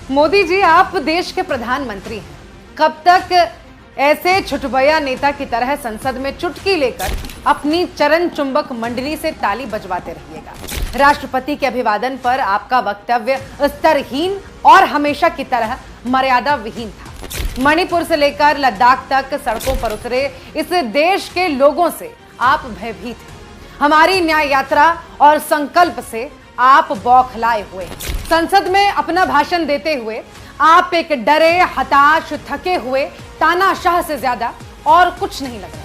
मोदी जी, आप देश के प्रधानमंत्री हैं। कब तक ऐसे छुटभैया नेता की तरह संसद में चुटकी लेकर अपनी चरण चुंबक मंडली से ताली बजवाते रहिएगा? राष्ट्रपति के अभिवादन पर आपका वक्तव्य स्तरहीन और हमेशा की तरह मर्यादा विहीन था। मणिपुर से लेकर लद्दाख तक सड़कों पर उतरे इस देश के लोगों से आप भयभीत हैं। हमारी न्याय यात्रा और संकल्प से आप बौखलाए हुए हैं। संसद में अपना भाषण देते हुए आप एक डरे, हताश, थके हुए तानाशाह से ज्यादा और कुछ नहीं लग रहा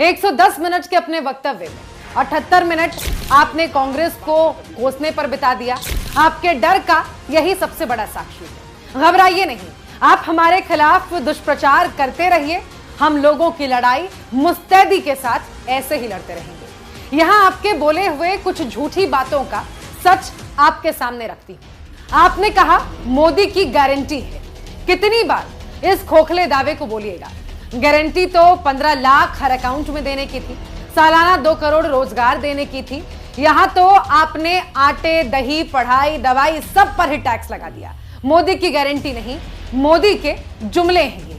है। 110 मिनट के अपने वक्तव्य में 78 मिनट आपने कांग्रेस को कोसने पर बिता दिया। आपके डर का यही सबसे बड़ा साक्षी है। घबराइए नहीं, आप हमारे खिलाफ दुष्प्रचार करते रहिए। हम लोगों की लड़ाई मुस्तैदी के साथ ऐसे ही लड़ते रहेंगे। यहां आपके बोले हुए कुछ झूठी बातों का सच आपके सामने रखती हूं। आपने कहा मोदी की गारंटी है। कितनी बार इस खोखले दावे को बोलिएगा? गारंटी तो 15 लाख हर अकाउंट में देने की थी, सालाना 2 करोड़ रोजगार देने की थी। यहां तो आपने आटे, दही, पढ़ाई, दवाई सब पर ही टैक्स लगा दिया। मोदी की गारंटी नहीं, मोदी के जुमले हैं ये।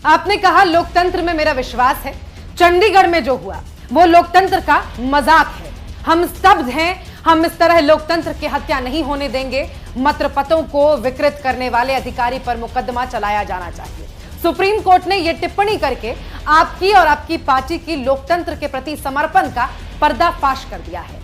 आपने कहा लोकतंत्र में मेरा विश्वास है। चंडीगढ़ में जो हुआ वो लोकतंत्र का मजाक है। हम स्तब्ध हैं, हम इस तरह लोकतंत्र की हत्या नहीं होने देंगे। मतपतों को विकृत करने वाले अधिकारी पर मुकदमा चलाया जाना चाहिए। सुप्रीम कोर्ट ने यह टिप्पणी करके आपकी और आपकी पार्टी की लोकतंत्र के प्रति समर्पण का पर्दाफाश कर दिया है।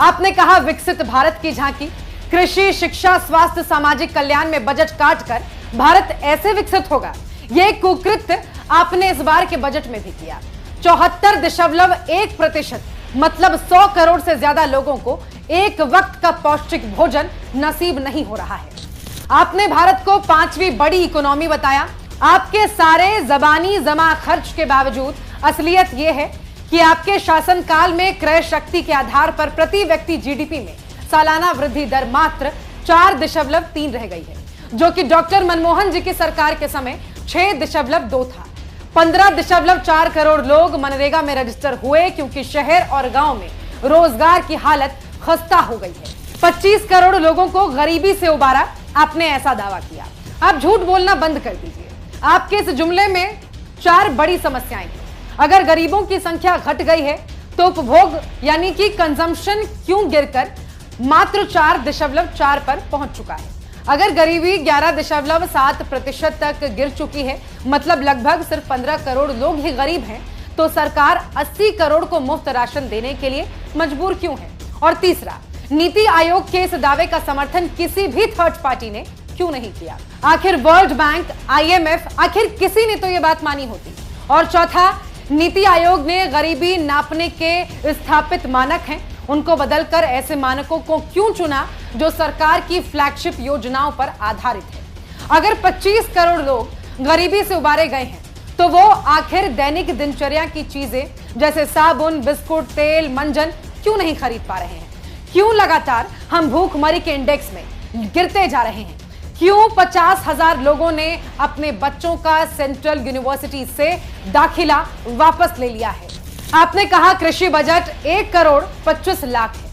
आपने कहा विकसित भारत की झांकी, कृषि, शिक्षा, स्वास्थ्य, सामाजिक कल्याण में बजट काटकर भारत ऐसे विकसित होगा। यह कुकृत्य आपने इस बार के बजट में भी किया। 74.1% मतलब 100 करोड़ से ज्यादा लोगों को एक वक्त का पौष्टिक भोजन नसीब नहीं हो रहा है। आपने भारत को 5वीं बड़ी इकोनॉमी बताया। आपके सारे जबानी जमा खर्च के बावजूद असलियत यह है कि आपके शासनकाल में क्रय शक्ति के आधार पर प्रति व्यक्ति जीडीपी में सालाना वृद्धि दर मात्र 4.3 रह गई है, जो कि डॉक्टर मनमोहन जी की सरकार के समय 6.2 था। 15.4 करोड़ लोग मनरेगा में रजिस्टर हुए क्योंकि शहर और गांव में रोजगार की हालत खस्ता हो गई है। 25 करोड़ लोगों को गरीबी से उबारा, आपने ऐसा दावा किया। आप झूठ बोलना बंद कर दीजिए। आपके इस जुमले में 4 बड़ी समस्याएं हैं। अगर गरीबों की संख्या घट गई है तो उपभोग यानी कि कंजम्पशन क्यों गिरकर मात्र 4.4 पर पहुंच चुका है? अगर गरीबी 11.7% तक गिर चुकी है, मतलब लगभग सिर्फ 15 करोड़ लोग ही गरीब हैं, तो सरकार 80 करोड़ को मुफ्त राशन देने के लिए मजबूर क्यों है? और तीसरा, नीति आयोग के इस दावे का समर्थन किसी भी थर्ड पार्टी ने क्यों नहीं किया? आखिर वर्ल्ड बैंक, IMF, आखिर किसी ने तो यह बात मानी होती। और चौथा, नीति आयोग ने गरीबी नापने के स्थापित मानक हैं, उनको बदलकर ऐसे मानकों को क्यों चुना जो सरकार की फ्लैगशिप योजनाओं पर आधारित है? अगर 25 करोड़ लोग गरीबी से उबारे गए हैं तो वो आखिर दैनिक दिनचर्या की चीजें जैसे साबुन, बिस्कुट, तेल, मंजन क्यों नहीं खरीद पा रहे हैं? क्यों लगातार हम भूखमरी के इंडेक्स में गिरते जा रहे हैं? क्यों 50,000 लोगों ने अपने बच्चों का सेंट्रल यूनिवर्सिटी से दाखिला वापस ले लिया है? आपने कहा कृषि बजट 1 करोड़ 25 लाख है।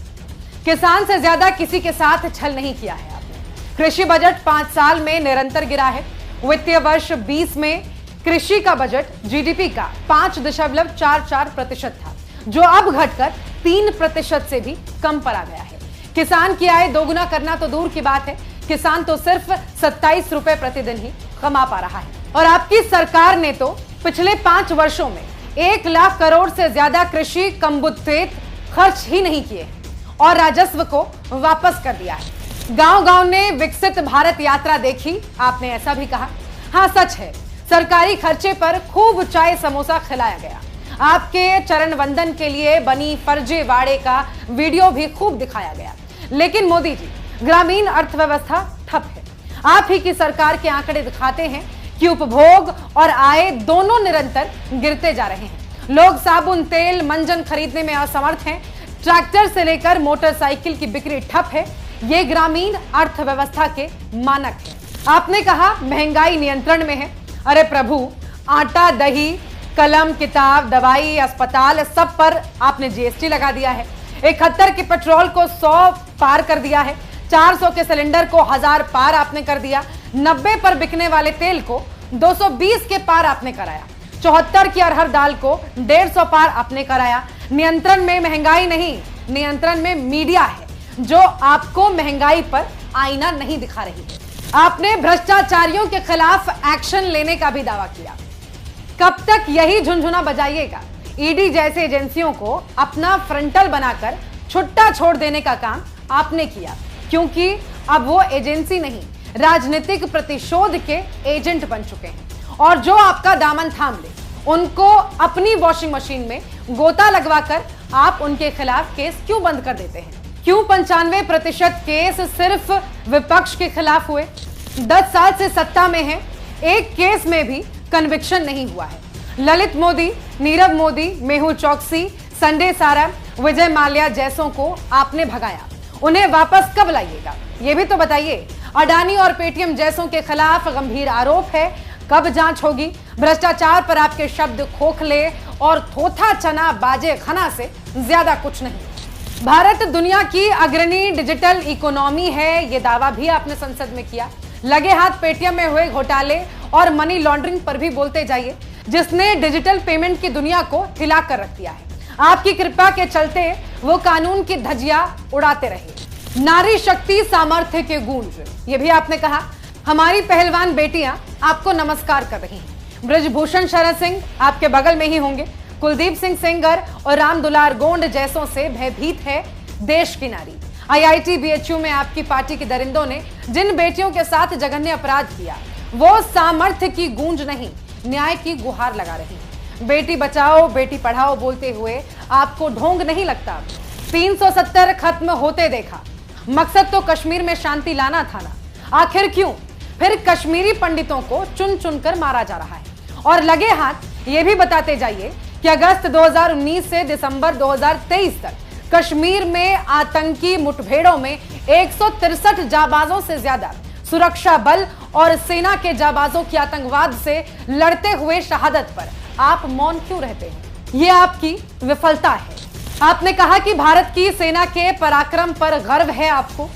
किसान से ज्यादा किसी के साथ छल नहीं किया है आपने। कृषि बजट 5 साल में निरंतर गिरा है। वित्तीय वर्ष 20 में कृषि का बजट जीडीपी का 5.44% था, जो अब घटकर 3% से भी कम पर आ गया है। किसान की आय दोगुना करना तो दूर की बात है, किसान तो सिर्फ 27 रुपए प्रतिदिन ही कमा पा रहा है। और आपकी सरकार ने तो पिछले 5 वर्षों में 1 लाख करोड़ से ज्यादा कृषि कम्बुत्तेत खर्च ही नहीं किए और राजस्व को वापस कर दिया है। गांव-गांव ने विकसित भारत यात्रा देखी, आपने ऐसा भी कहा। हाँ, सच है, सरकारी खर्चे पर खूब चाय समोसा खिलाया गया। आपके चरण वंदन के लिए बनी फर्जीवाड़े का वीडियो भी खूब दिखाया गया। लेकिन मोदी जी, ग्रामीण अर्थव्यवस्था ठप है। आप ही की सरकार के आंकड़े दिखाते हैं कि उपभोग और आय दोनों निरंतर गिरते जा रहे हैं। लोग साबुन, तेल, मंजन खरीदने में असमर्थ हैं। ट्रैक्टर से लेकर मोटरसाइकिल की बिक्री ठप है। ये ग्रामीण अर्थव्यवस्था के मानक हैं। आपने कहा महंगाई नियंत्रण में है। अरे प्रभु, आटा, दही, कलम, किताब, दवाई, अस्पताल, सब पर आपने जीएसटी लगा दिया है। 71 के पेट्रोल को 100 पार कर दिया है। 400 के सिलेंडर को 1000 पार आपने कर दिया। 90 पर बिकने वाले तेल को 220 के पार आपने कराया। 74 की अरहर दाल को 150 पार आपने कराया। नियंत्रण में महंगाई नहीं, नियंत्रण में मीडिया है जो आपको महंगाई पर आईना नहीं दिखा रही है। आपने भ्रष्टाचारियों के खिलाफ एक्शन लेने का भी दावा किया। कब तक यही झुनझुना बजाइएगा? ईडी जैसे एजेंसियों को अपना फ्रंटल बनाकर छुट्टा छोड़ देने का काम आपने किया, क्योंकि अब वो एजेंसी नहीं, राजनीतिक प्रतिशोध के एजेंट बन चुके हैं। और जो आपका दामन थाम ले, उनको अपनी वॉशिंग मशीन में गोता लगवाकर आप उनके खिलाफ केस क्यों बंद कर देते हैं? क्यों 95% केस सिर्फ विपक्ष के खिलाफ हुए? 10 साल से सत्ता में है, एक केस में भी कन्विक्शन नहीं हुआ है। ललित मोदी, नीरव मोदी, मेहुल चौकसी, संजय सारा, विजय माल्या जैसों को आपने भगाया, उन्हें वापस कब लाइएगा ये भी तो बताइए। अडानी और पेटीएम जैसों के खिलाफ गंभीर आरोप है, कब जांच होगी? भ्रष्टाचार पर आपके शब्द खोखले और थोथा चना बाजे खना से ज्यादा कुछ नहीं। भारत दुनिया की अग्रणी डिजिटल इकोनॉमी है, यह दावा भी आपने संसद में किया। लगे हाथ पेटीएम में हुए घोटाले और मनी लॉन्ड्रिंग पर भी बोलते जाइए, जिसने डिजिटल पेमेंट की दुनिया को हिला कर रख दिया है। आपकी कृपा के चलते वो कानून की धज्जियां उड़ाते रहे। नारी शक्ति सामर्थ्य के गूंज, ये भी आपने कहा। हमारी पहलवान बेटियां आपको नमस्कार कर रही हैं। ब्रजभूषण शरण सिंह आपके बगल में ही होंगे। कुलदीप सिंह सेंगर और राम दुलार गोंड जैसों से भयभीत है देश की नारी। IIT BHU में आपकी पार्टी के दरिंदों ने जिन बेटियों के साथ जघन्य अपराध किया, वो सामर्थ्य की गूंज नहीं, न्याय की गुहार लगा रही है। बेटी बचाओ बेटी पढ़ाओ बोलते हुए आपको ढोंग नहीं लगता? 370 खत्म होते देखा, मकसद तो कश्मीर में शांति लाना था ना, आखिर क्यों फिर कश्मीरी पंडितों को चुन चुनकर मारा जा रहा है? और लगे हाथ ये भी बताते जाइए कि अगस्त 2019 से दिसंबर 2023 तक कश्मीर में आतंकी मुठभेड़ों में 163 जाबाजों से ज्यादा सुरक्षा बल और सेना के जाबाजों की आतंकवाद से लड़ते हुए शहादत पर आप मौन क्यों रहते हैं? ये आपकी विफलता है। आपने कहा कि भारत की सेना के पराक्रम पर गर्व है आपको।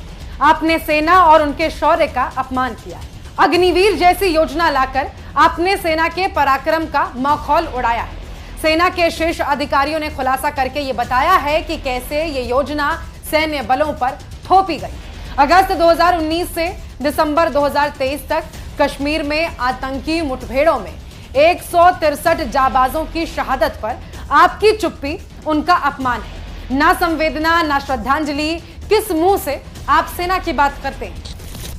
आपने सेना और उनके शौर्य का अपमान किया। अग्निवीर जैसी योजना लाकर आपने सेना के पराक्रम का मखौल उड़ाया है। सेना के शीर्ष अधिकारियों ने खुलासा करके ये बताया है कि कैसे ये योजना सैन्य बलों पर थोपी गई। अगस्त 2019 से दिसंबर 2023 तक कश्मीर में आतंकी मुठभेड़ों में 163 जाबाजों की शहादत पर आपकी चुप्पी उनका अपमान है। ना संवेदना ना श्रद्धांजलि, किस मुंह से आप सेना की बात करते हैं?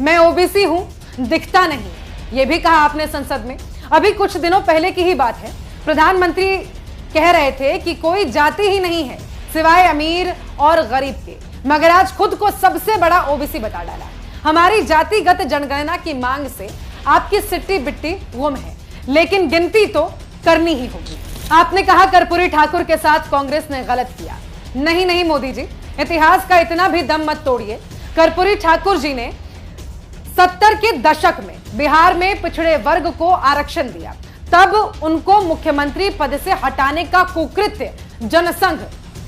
मैं ओबीसी हूं, दिखता नहीं, यह भी कहा आपने संसद में। अभी कुछ दिनों पहले की ही बात है, प्रधानमंत्री कह रहे थे कि कोई जाति ही नहीं है सिवाय अमीर और गरीब के, मगर आज खुद को सबसे बड़ा ओबीसी बता डाला। हमारी जातिगत जनगणना की मांग से आपकी सिट्टी बिट्टी गुम है, लेकिन गिनती तो करनी ही होगी। आपने कहा कर्पूरी ठाकुर के साथ कांग्रेस ने गलत किया। नहीं मोदी जी, इतिहास का इतना भी दम मत तोड़िए। कर्पूरी ठाकुर जी ने 70 के दशक में बिहार में पिछड़े वर्ग को आरक्षण दिया, तब उनको मुख्यमंत्री पद से हटाने का कुकृत्य जनसंघ,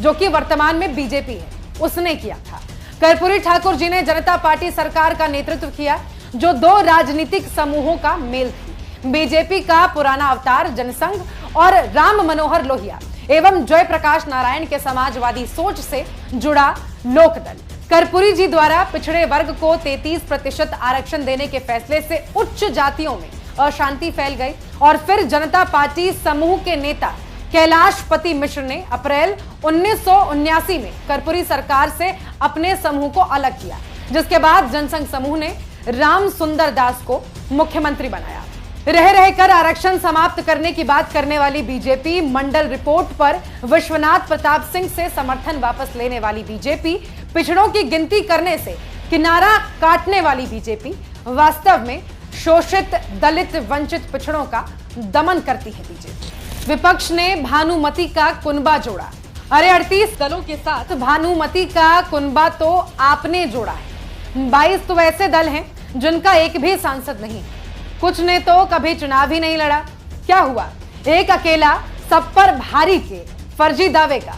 जो कि वर्तमान में बीजेपी है, उसने किया था। कर्पूरी ठाकुर जी ने जनता पार्टी सरकार का नेतृत्व किया, जो 2 राजनीतिक समूहों का मेल थी। बीजेपी का पुराना अवतार जनसंघ और राम मनोहर लोहिया एवं जयप्रकाश नारायण के समाजवादी सोच से जुड़ा लोकदल। कर्पूरी जी द्वारा पिछड़े वर्ग को 33% आरक्षण देने के फैसले से उच्च जातियों में अशांति फैल गई और फिर जनता पार्टी समूह के नेता कैलाशपति मिश्र ने अप्रैल 1979 में कर्पूरी सरकार से अपने समूह को अलग किया, जिसके बाद जनसंघ समूह ने राम सुंदर दास को मुख्यमंत्री बनाया। रह रहकर आरक्षण समाप्त करने की बात करने वाली बीजेपी, मंडल रिपोर्ट पर विश्वनाथ प्रताप सिंह से समर्थन वापस लेने वाली बीजेपी, पिछड़ों की गिनती करने से किनारा काटने वाली बीजेपी वास्तव में शोषित, दलित, वंचित पिछड़ों का दमन करती है बीजेपी। विपक्ष ने भानुमति का कुनबा जोड़ा। अरे 38 दलों के साथ भानुमति का कुनबा तो आपने जोड़ा है। 22 तो ऐसे दल हैं जिनका एक भी सांसद नहीं है। कुछ ने तो कभी चुनाव ही नहीं लड़ा। क्या हुआ? एक अकेला सब पर भारी के फर्जी दावे का।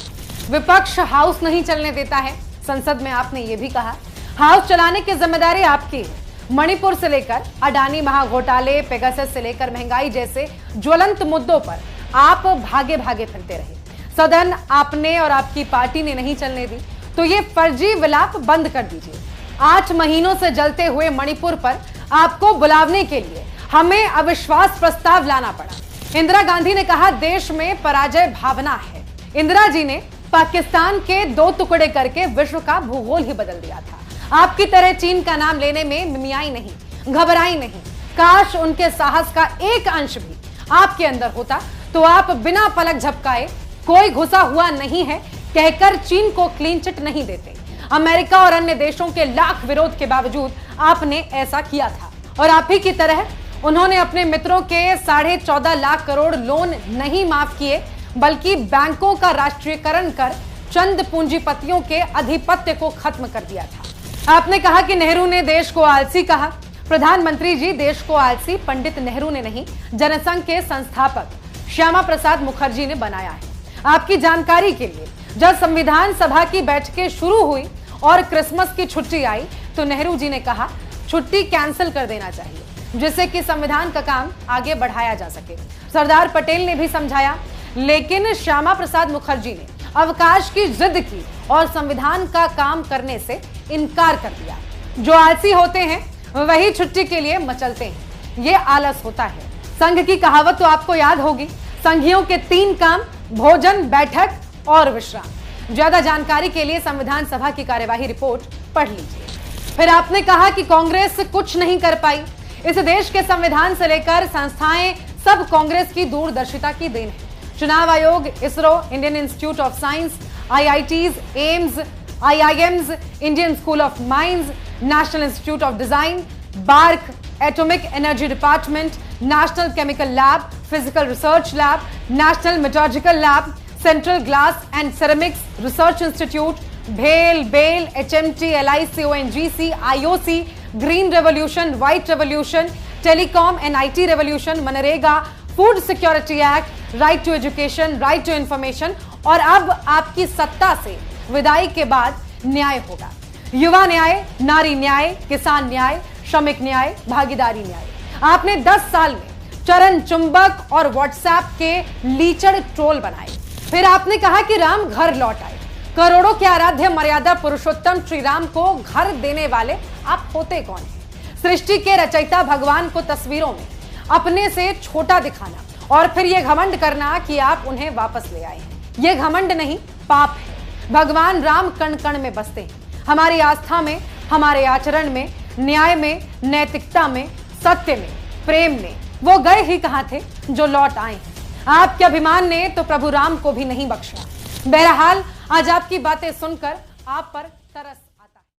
विपक्ष हाउस नहीं चलने देता है। संसद में आपने ये भी कहा, हाउस चलाने की जिम्मेदारी आपकी है। मणिपुर से लेकर अडानी महाघोटाले, पेगासस से लेकर महंगाई जैसे ज्वलंत मुद्दों पर आप भागे भागे फिरते रहे। सदन आपने और आपकी पार्टी ने नहीं चलने दी, तो ये फर्जी विलाप बंद कर दीजिए। 8 महीनों से जलते हुए मणिपुर पर आपको बुलावने के लिए हमें अविश्वास प्रस्ताव लाना पड़ा। इंदिरा गांधी ने कहा देश में पराजय भावना है। इंदिरा जी ने पाकिस्तान के 2 टुकड़े करके विश्व का भूगोल ही बदल दिया था। आपकी तरह चीन का नाम लेने में मिमियाई नहीं, घबराई नहीं। काश उनके साहस का एक अंश भी आपके अंदर होता तो आप बिना पलक झपकाए कोई घुसा हुआ नहीं है कहकर चीन को क्लीन चिट नहीं देते। अमेरिका और अन्य देशों के लाख विरोध के बावजूद आपने ऐसा किया था। और आप ही की तरह उन्होंने अपने मित्रों के 14.5 लाख करोड़ लोन नहीं माफ किए, बल्कि बैंकों का राष्ट्रीयकरण कर चंद पूंजीपतियों के अधिपत्य को खत्म कर दिया था। आपने कहा कि नेहरू ने देश को आलसी कहा। प्रधानमंत्री जी, देश को आलसी पंडित नेहरू ने नहीं, जनसंघ के संस्थापक श्यामा प्रसाद मुखर्जी ने बनाया है। आपकी जानकारी के लिए, जब संविधान सभा की बैठकें शुरू हुई और क्रिसमस की छुट्टी आई तो नेहरू जी ने कहा छुट्टी कैंसिल कर देना चाहिए, जिससे कि संविधान का काम आगे बढ़ाया जा सके। सरदार पटेल ने भी समझाया, लेकिन श्यामा प्रसाद मुखर्जी ने अवकाश की जिद की और संविधान का काम करने से इनकार कर दिया। जो आलसी होते हैं वही छुट्टी के लिए मचलते हैं, ये आलस होता है। संघ की कहावत तो आपको याद होगी, संघियों के 3 काम, भोजन, बैठक और विश्राम। ज्यादा जानकारी के लिए संविधान सभा की कार्यवाही रिपोर्ट पढ़ लीजिए। फिर आपने कहा कि कांग्रेस कुछ नहीं कर पाई। इस देश के संविधान से लेकर संस्थाएं सब कांग्रेस की दूरदर्शिता की देन है। चुनाव आयोग, ISRO, Indian institute of science, IITs, AIIMS, IIMs, Indian school of mines, national institute of design, BARC, atomic energy department, national chemical lab, physical research lab, national metallurgical lab, central glass and ceramics research institute, भेल, BEL, HMT, LIC, ONGC, IOC, green revolution, white revolution, telecom and IT revolution, MNREGA, food security act, right to education, right to information. और अब आपकी सत्ता से विदाई के बाद न्याय होगा। युवा न्याय, नारी न्याय, किसान न्याय, श्रमिक न्याय, भागीदारी न्याय। आपने 10 साल में चरण चुंबक और व्हाट्सएप के लीचड़ ट्रोल बनाए। फिर आपने कहा कि राम घर लौट आए। करोड़ों के आराध्य मर्यादा पुरुषोत्तम श्री राम को घर देने वाले आप होते कौन हैं? सृष्टि के रचयिता भगवान को तस्वीरों में अपने से छोटा दिखाना और फिर यह घमंड करना कि आप उन्हें वापस ले आए हैं, यह घमंड नहीं, पाप है। भगवान राम कण कण में बसते हैं। हमारी आस्था में, हमारे आचरण में, न्याय में, नैतिकता में, सत्य में, प्रेम में वो गए ही कहां थे जो लौट आए हैं। आपके अभिमान ने तो प्रभु राम को भी नहीं बख्शा। बहरहाल आज आपकी बातें सुनकर आप पर तरस